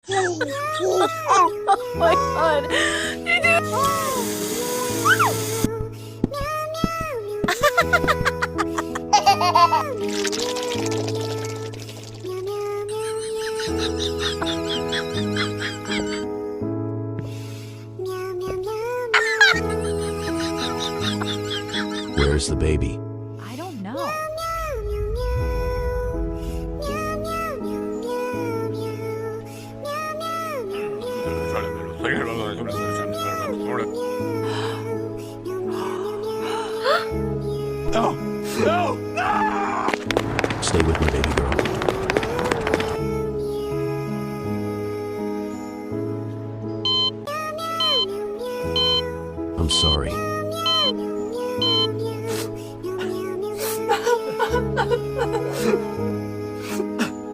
Oh my god. Where's the baby? I don't know. No! No! No! Stay with me, baby girl. I'm sorry.